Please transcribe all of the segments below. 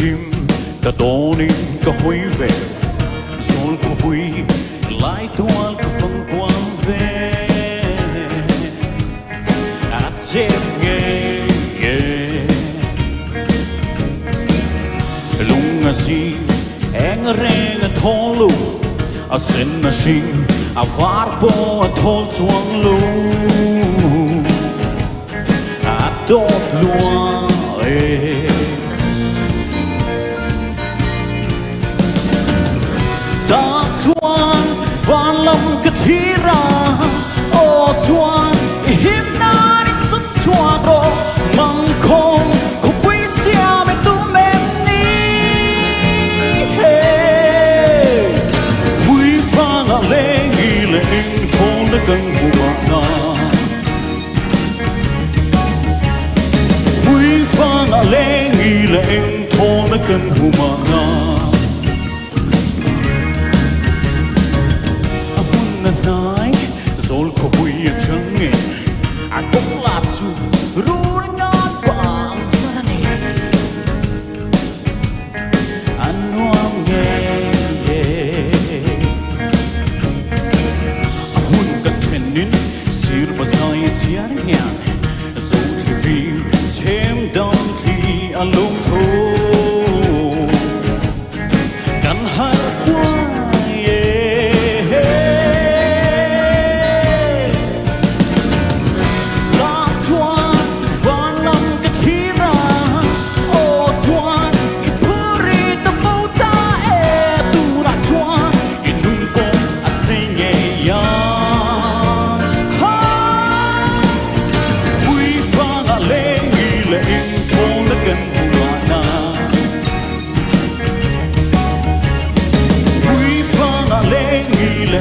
him cả tổ nín cả hối về rồi có bụi lại tuôn cả phần quan về à chết nghe lung gì anh rèn thôn lu à sen na sinh à vár po thôn xuống lu à tốt luôn ta chuan van lam ka thira o chuan him na ni sun chuan ro mang khong ko pui sia me tu me ni he pui fa la le ngi le ing thon le kan hu ma na pui fa la le ngi le ing thon le kan hu ma na rồi có bụi trắng nghe à cũng là su ru ngon bằng sa nè anh hoang nghe hun cần thuyền nín sir và soi chiar nhẹ dù thì vì chém đom thì anh lung thô cần hai qua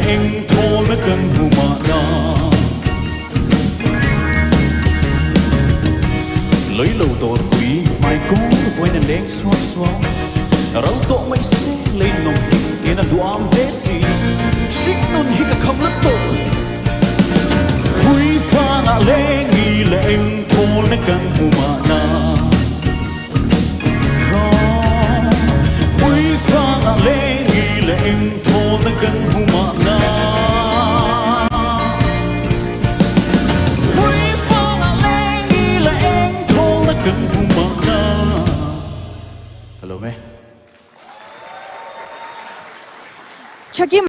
anh thôn mới cần hù mà na lấy lâu tột quý mai cố với nền đen xóa xóa rau tổ mấy xe lên nồng kia là đua am đế xì xích nôn hi cả không lấp tổ quý pha ngã lê nghi là anh thôn mới cần hù mà na quý pha ngã lê nghi là anh thôn mới cần hù mà na Chucky